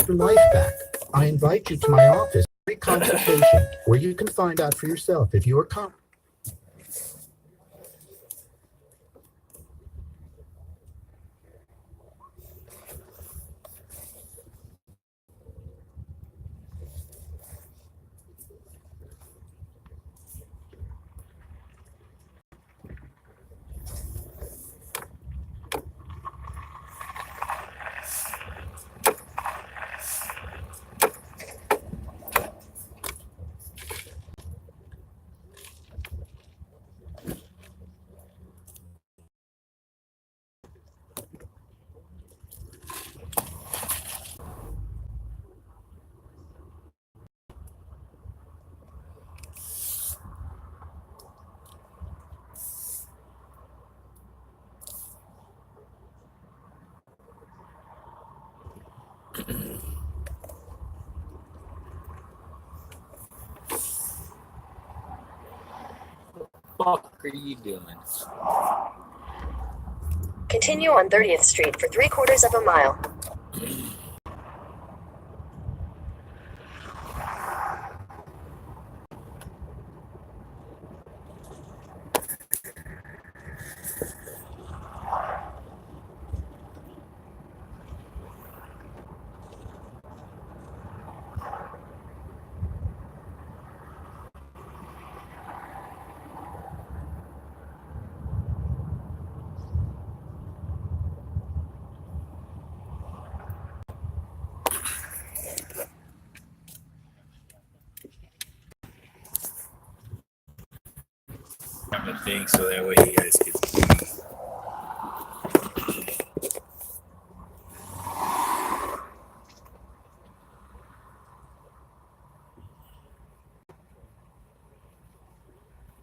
get your life back. I invite you to my office, free consultation, where you can find out for yourself if you are fuck are you doing? Continue on 30th Street for 3/4 of a mile. I'm a thing so that way you guys can see.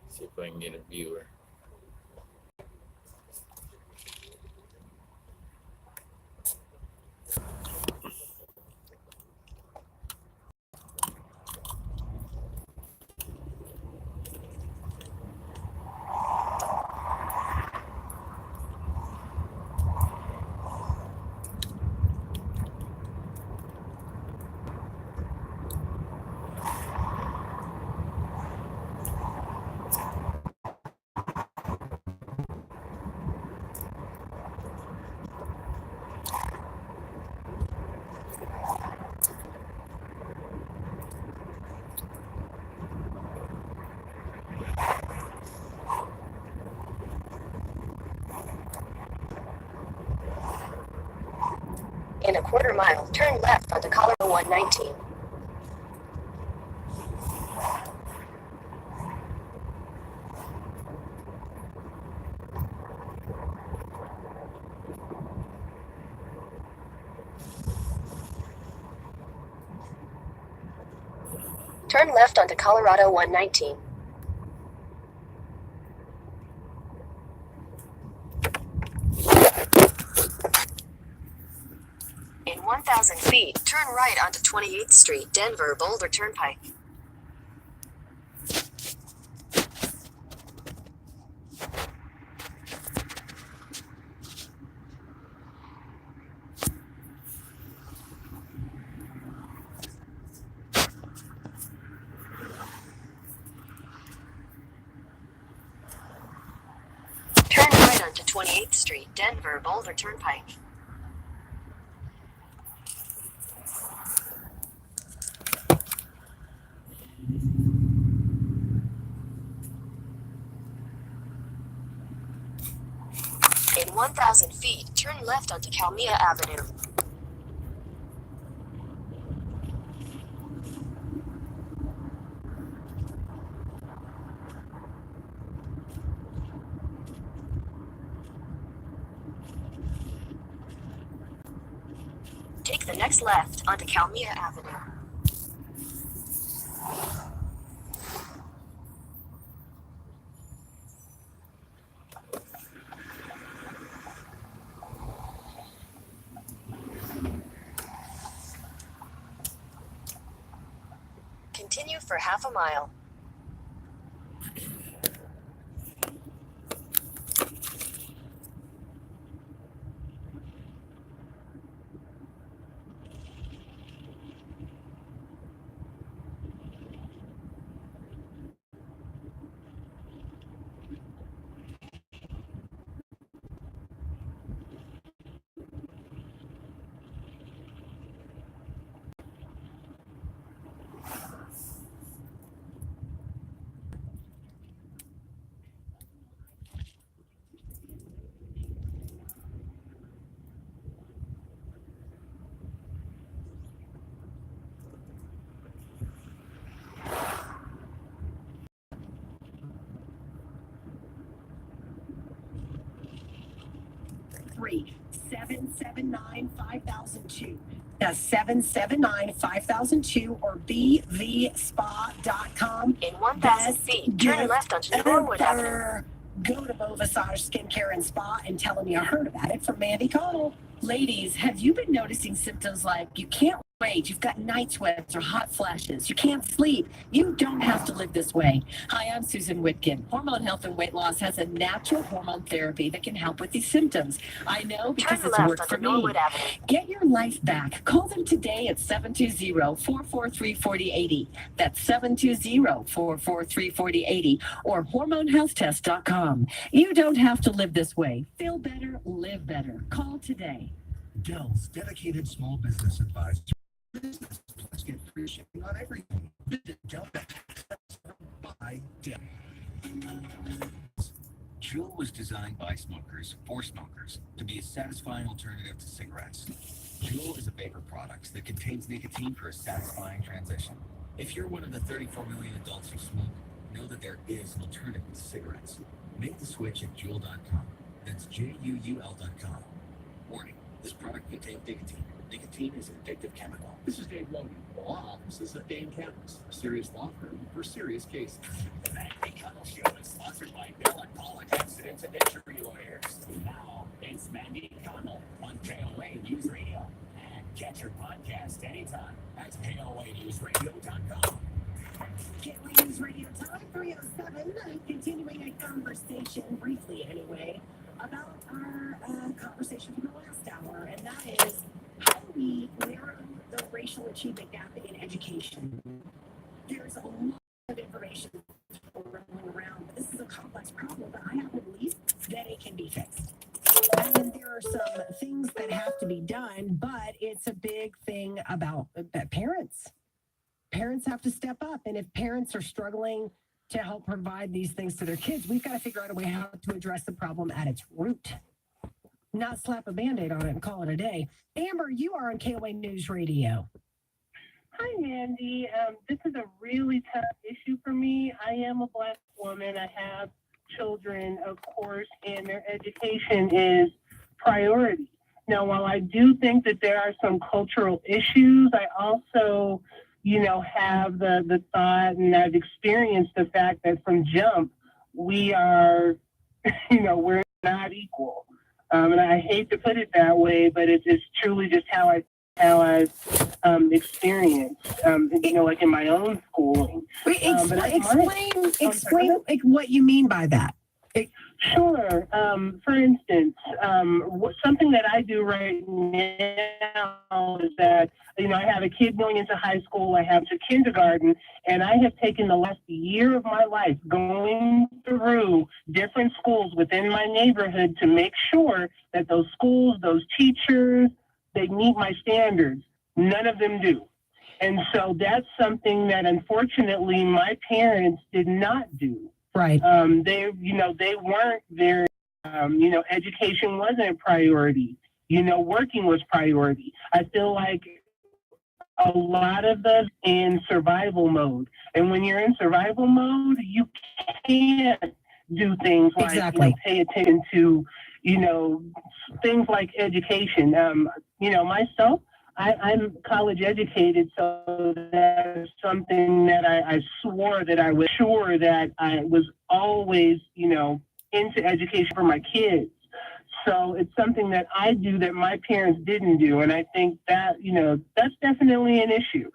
See if I can get a viewer. In a 1/4 mile, turn left onto Colorado 119. Turn left onto Colorado 119. In 1,000 feet, turn right onto 28th Street, Denver Boulder Turnpike. Turn right onto 28th Street, Denver Boulder Turnpike. In 1,000 feet, turn left onto Calmia Avenue. Take the next left onto Calmia Avenue. Continue for half a mile. 779-5002. That's 779-5002 or bvspa.com. In 1,000 feet, turn left onto Norwood Avenue. Go to Beau Visage Skincare and Spa and tell them you heard about it from Mandy Connell. Ladies, have you been noticing symptoms like you can't wait, you've got night sweats or hot flashes, you can't sleep? You don't have to live this way. Hi, I'm Susan Whitkin. Hormone Health and Weight Loss has a natural hormone therapy that can help with these symptoms. I know because Turn it's left worked for onto me. Norwood Avenue. Get your life back. Call them today at 720-443-4080. That's 720-443-4080 or hormonehealthtest.com. You don't have to live this way. Feel better, live better. Call today. Dell's dedicated small business advisor. Business plus get free shipping on everything. Visit Dell.com by Dell. Juul was designed by smokers for smokers to be a satisfying alternative to cigarettes. Juul is a vapor product that contains nicotine for a satisfying transition. If you're one of the 34 million adults who smoke, know that there is an alternative to cigarettes. Make the switch at Juul.com. That's JUUL.com. Warning, this product contains nicotine. Nicotine is an addictive chemical. This is Dave Logan, law offices at Dane Campus, a serious law firm for serious cases. The Mandy Connell Show is sponsored by Bill and Paula Accidents and Injury Lawyers. Now, it's Mandy Connell on KOA News Radio. And catch your podcast anytime at KOANewsRadio.com. Gateway News Radio Time 307. Continuing a conversation, briefly anyway, about our conversation from the last hour, and that is how do we narrow the racial achievement gap in education? There's a lot of information rolling around, but this is a complex problem, but I have to believe that it can be fixed. And there are some things that have to be done, but it's a big thing about parents. Parents have to step up, and if parents are struggling to help provide these things to their kids, we've got to figure out a way how to address the problem at its root. Not slap a Band-Aid on it and call it a day. Amber, you are on KOA News Radio. Hi, Mandy. This is a really tough issue for me. I am a Black woman. I have children, of course, and their education is priority. Now, while I do think that there are some cultural issues, I also, have the thought, and I've experienced the fact that from jump, we are, we're not equal. And I hate to put it that way, but it's truly just how I've experienced, like in my own schooling. Explain what you mean by that. Sure. For instance, something that I do right now is that, I have a kid going into high school, I have to kindergarten, and I have taken the last year of my life going through different schools within my neighborhood to make sure that those schools, those teachers, they meet my standards. None of them do. And so that's something that unfortunately my parents did not do. Right. They weren't very, education wasn't a priority. Working was priority. I feel like a lot of us in survival mode. And when you're in survival mode, you can't do things like pay attention to, things like education. Myself, I'm college educated, so that's something that I swore that I was sure that I was always, into education for my kids. So it's something that I do that my parents didn't do. And I think that, that's definitely an issue.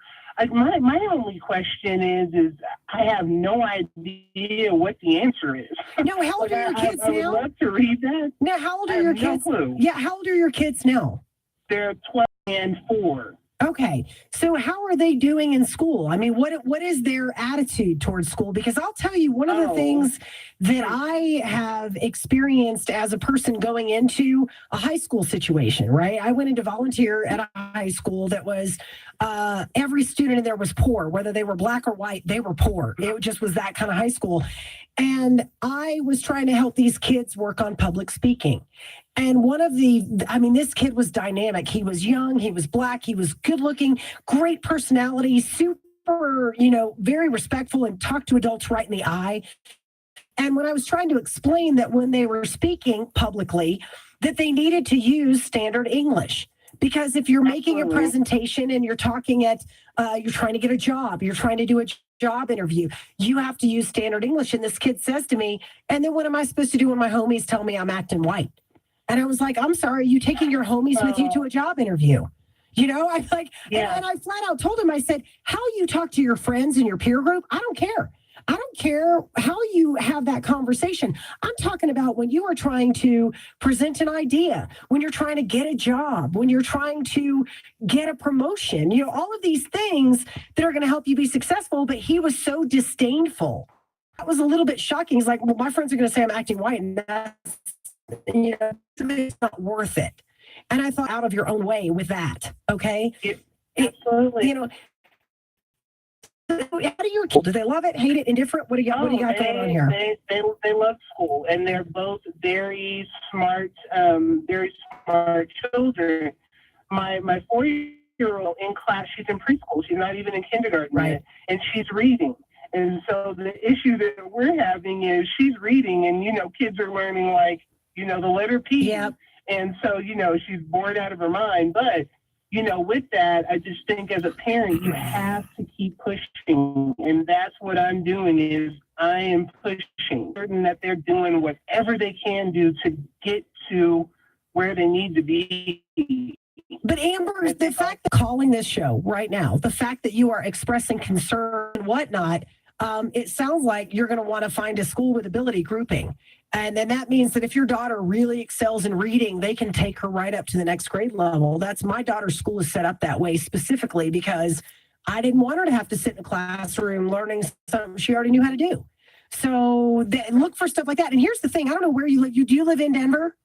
My only question is I have no idea what the answer is. No, how old are your kids now? I would love to read that. Now, how old are your kids? No clue. Yeah, how old are your kids now? They're 12 and 4. Okay, so how are they doing in school? I mean, what is their attitude towards school? Because I'll tell you, one of the things that I have experienced as a person going into a high school situation, right? I went in to volunteer at a high school that was, every student in there was poor, whether they were Black or white, they were poor. It just was that kind of high school. And I was trying to help these kids work on public speaking. And this kid was dynamic. He was young, he was Black, he was good looking, great personality, super, very respectful and talked to adults right in the eye. And when I was trying to explain that when they were speaking publicly, that they needed to use standard English. Because if you're making a Absolutely. presentation and you're talking at, you're trying to get a job, you're trying to do a job interview, you have to use standard English. And this kid says to me, and then what am I supposed to do when my homies tell me I'm acting white? And I was like, I'm sorry, are you taking your homies with you to a job interview? You know, I'm like, Yeah. and I flat out told him, I said, how you talk to your friends in your peer group, I don't care. I don't care how you have that conversation. I'm talking about when you are trying to present an idea, when you're trying to get a job, when you're trying to get a promotion, you know, all of these things that are going to help you be successful. But he was so disdainful. That was a little bit shocking. He's like, well, my friends are going to say I'm acting white, and that's, you know, it's not worth it. And I thought, out of your own way with that. Okay. Absolutely. You know, how do your kids, do they love it, hate it, indifferent? What do you got going on here? They love school, and they're both very smart children. My 4-year-old in class, she's in preschool. She's not even in kindergarten Right. yet, and she's reading. And so the issue that we're having is she's reading, and, you know, kids are learning, like, you know, the letter P. Yep. And so, you know, she's bored out of her mind. But, you know, with that, I just think as a parent, you have to keep pushing. And that's what I'm doing is I am pushing. Certain that they're doing whatever they can do to get to where they need to be. But Amber, the fact that calling this show right now, the fact that you are expressing concern and whatnot, it sounds like you're going to want to find a school with ability grouping. And then that means that if your daughter really excels in reading, they can take her right up to the next grade level. That's my daughter's school is set up that way specifically because I didn't want her to have to sit in a classroom learning something she already knew how to do. So look for stuff like that. And here's the thing. I don't know where you live. Do you live in Denver?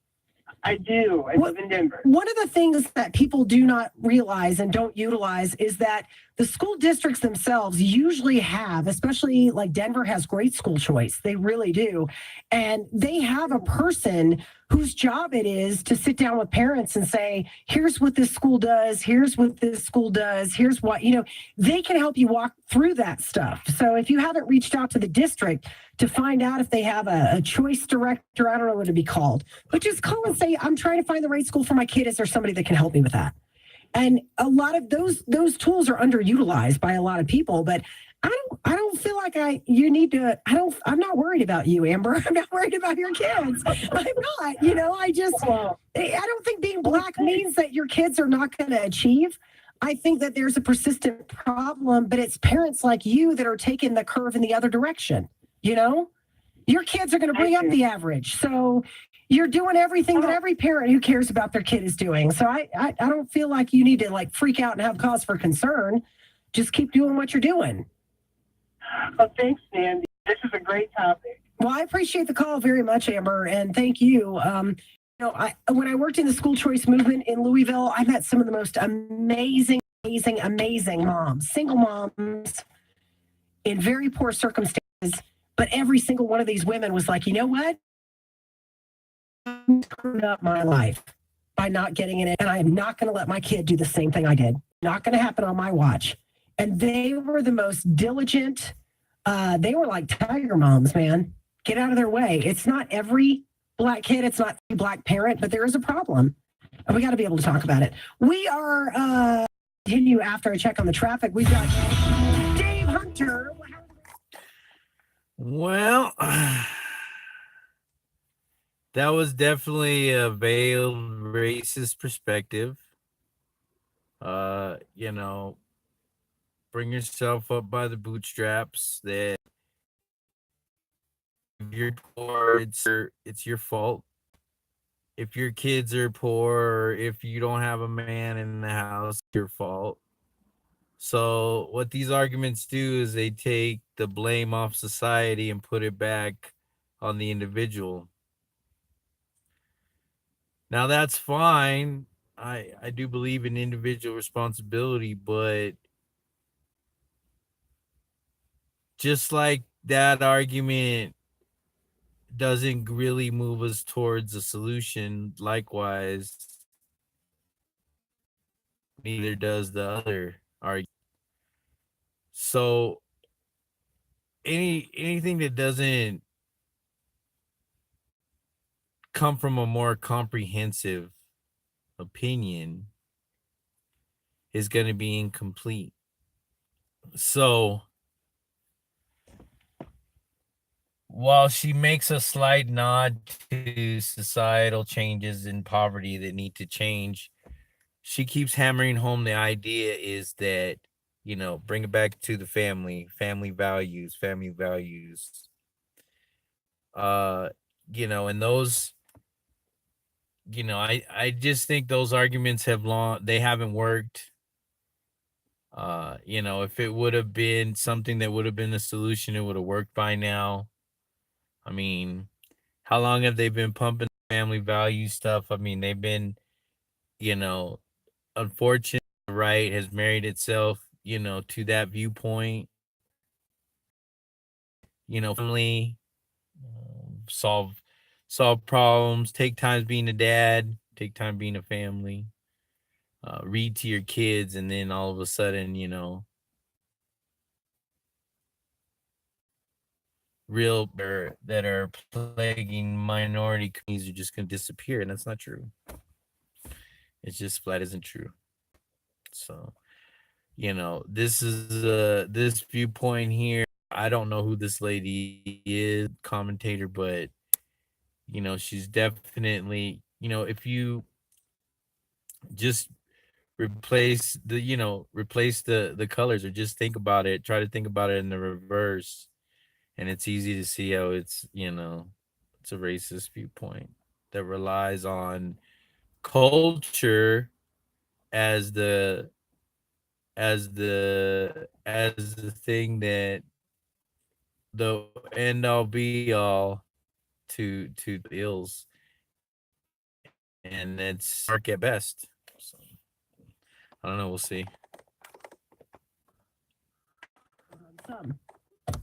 I do. I live in Denver. One of the things that people do not realize and don't utilize is that the school districts themselves usually have, especially like Denver has great school choice. They really do. And they have a person whose job it is to sit down with parents and say, here's what this school does. Here's what this school does. Here's what, you know, they can help you walk through that stuff. So if you haven't reached out to the district to find out if they have a choice director, I don't know what it'd be called, but just call and say, I'm trying to find the right school for my kid. Is there somebody that can help me with that? And a lot of those tools are underutilized by a lot of people, but I don't feel like I'm not worried about you, Amber. I'm not worried about your kids. I'm not, you know, I don't think being Black means that your kids are not going to achieve. I think that there's a persistent problem, but it's parents like you that are taking the curve in the other direction. You know, your kids are going to bring up the average. So you're doing everything that every parent who cares about their kid is doing. So I don't feel like you need to like freak out and have cause for concern. Just keep doing what you're doing. Oh, thanks, Nandy. This is a great topic. Well, I appreciate the call very much, Amber, and thank you. You know, when I worked in the school choice movement in Louisville, I met some of the most amazing moms, single moms in very poor circumstances. But every single one of these women was like, you know what? I'm screwing up my life by not getting it. And I am not going to let my kid do the same thing I did. Not going to happen on my watch. And they were the most diligent. They were like tiger moms, man. Get out of their way. It's not every Black kid. It's not every Black parent, but there is a problem. And we got to be able to talk about it. We are continue after I check on the traffic. We've got Dave Hunter. Well, that was definitely a veiled racist perspective. You know, bring yourself up by the bootstraps. That if you're poor, it's your fault. If your kids are poor, or if you don't have a man in the house, it's your fault. So what these arguments do is they take the blame off society and put it back on the individual. Now that's fine. I do believe in individual responsibility, but just like that argument doesn't really move us towards a solution, likewise, neither does the other argument. So anything that doesn't come from a more comprehensive opinion is going to be incomplete. So while she makes a slight nod to societal changes in poverty that need to change, she keeps hammering home the idea is that, you know, bring it back to the family values. You know, and those, you know, I just think those arguments they haven't worked. You know, if it would have been something that would have been a solution, it would have worked by now. I mean, how long have they been pumping family value stuff? I mean, they've been, you know, unfortunately, the right has married itself, you know, to that viewpoint. You know, family, solve problems, take time being a dad, take time being a family, read to your kids, and then all of a sudden, you know, that are plaguing minority communities are just going to disappear, and that's not true. It's just flat isn't true. So, you know, this is this viewpoint here. I don't know who this lady is, commentator, but you know, she's definitely, you know, if you just replace the colors, or just think about it, try to think about it in the reverse, and it's easy to see how it's, you know, it's a racist viewpoint that relies on culture as the thing that the end all be all to ills, and it's dark at best. So, I don't know, we'll see. Some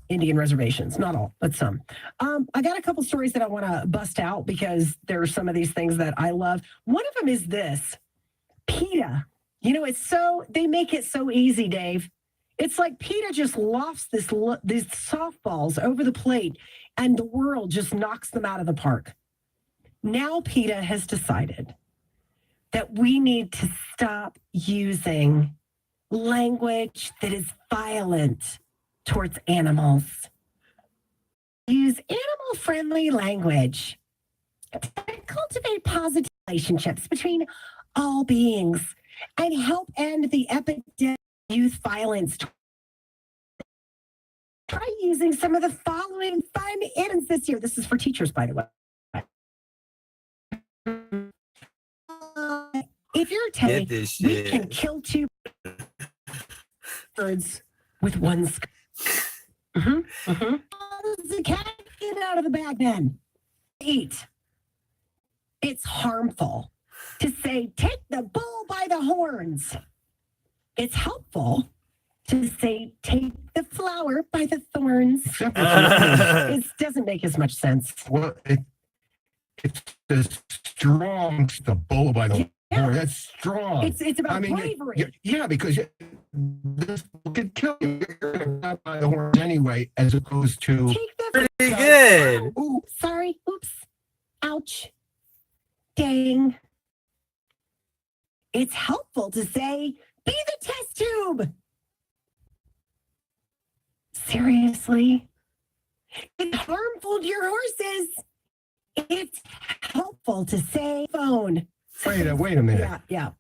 Indian reservations, not all, but some. I got a couple stories that I want to bust out because there are some of these things that I love. One of them is this: PETA. You know, they make it so easy, Dave. It's like PETA just lofts these softballs over the plate, and the world just knocks them out of the park. Now PETA has decided that we need to stop using language that is violent towards animals. Use animal-friendly language to cultivate positive relationships between all beings and help end the epidemic of youth violence. Try using some of the following fun items this year. This is for teachers, by the way. If you're 10, we can kill 2 birds with one skull. The cat, get out of the bag then. 8. It's harmful to say, take the bull by the horns. It's helpful to say, take the flower by the thorns. It doesn't make as much sense. Well, it's strong, the bull by the horn. That's strong. It's about bravery. Yeah, because this could kill you. You're going to die by the horn anyway, as opposed to... Take the Pretty good. Ooh, sorry. Oops. Ouch. Dang. It's helpful to say, be the test tube. Seriously? It's harmful to your horses. It's helpful to say phone. Wait a minute. Yeah.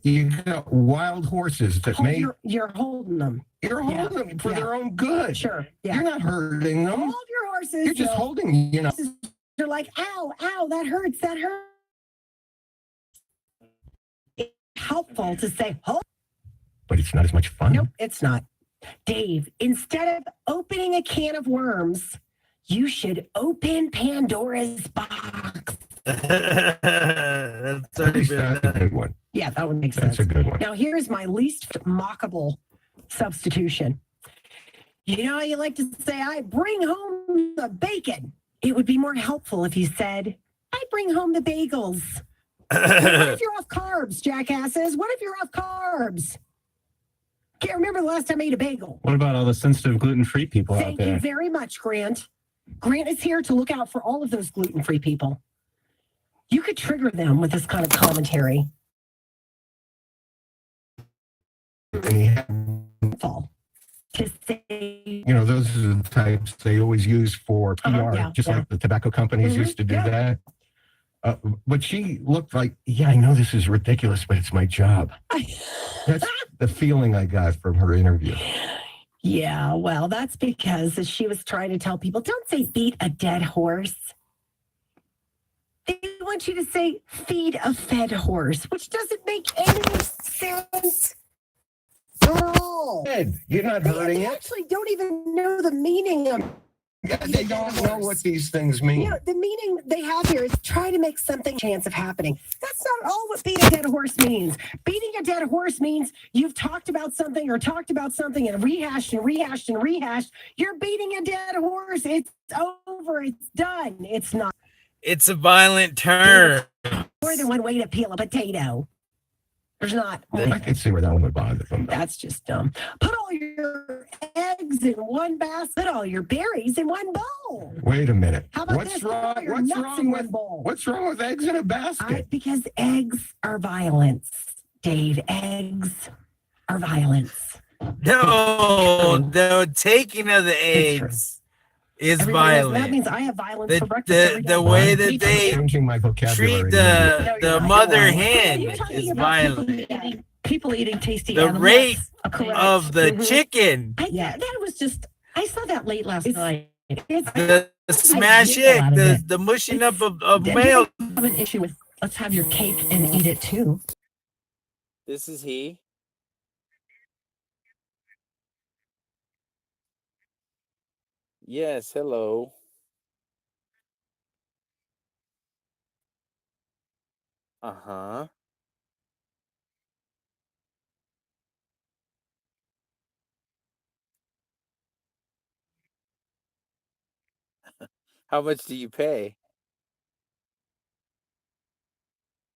You got wild horses that You're holding them. You're holding them for their own good. Sure. Yeah. You're not hurting them. Hold your horses. You're just holding, you know. You're like, ow, that hurts. It's helpful to say, hold. But it's not as much fun. Nope, it's not. Dave, instead of opening a can of worms, you should open Pandora's box. That's a good one. Yeah, that would make sense. That's a good one. Now, here's my least mockable substitution. You know how you like to say, I bring home the bacon. It would be more helpful if you said, I bring home the bagels. What if you're off carbs, jackasses? What if you're off carbs? Can't remember the last time I ate a bagel. What about all the sensitive gluten-free people out Thank there? you very much, Grant. Grant is here to look out for all of those gluten-free people. You could trigger them with this kind of commentary. And he had, Fall. To say, those are the types they always use for PR, yeah, just yeah. like the tobacco companies Mhm, used to do yeah. that. But she looked like, yeah, I know this is ridiculous, but it's my job. That's the feeling I got from her interview. Yeah, well, that's because she was trying to tell people, don't say beat a dead horse. They want you to say feed a fed horse, which doesn't make any sense at all. Ed, you're not hurting They it. actually don't even know the meaning of Yeah, they don't know what these things mean. the meaning they have here is try to make something chance of happening. That's not all what beat a dead horse means. Beating a dead horse means you've talked about something and rehashed and rehashed and rehashed. You're beating a dead horse. It's over. It's done. It's not It's a violent term. more than one way to peel a potato. There's not. I could see where that one would bother them. That's just dumb. Put all your eggs in one basket, all your berries in one bowl. Wait a minute. How about What's this? wrong? Put all your What's nuts wrong in with one bowl. what's wrong with eggs in a basket? Because eggs are violence, Dave. Eggs are violence. No, the taking of the It's true. eggs is Everybody knows violent. That means I have violence for breakfast every day. The way I'm that they changing my vocabulary. treat No, the you're not. mother You're hen talking is about violent. people eating tasty The animals. rate Correct. of the Mhm. chicken, That was just. I saw that late last night. the smash get a lot it, of it. the mushing up of People male. have an issue with let's have your cake and eat it too. This is he. Yes, hello. Uh-huh. How much do you pay?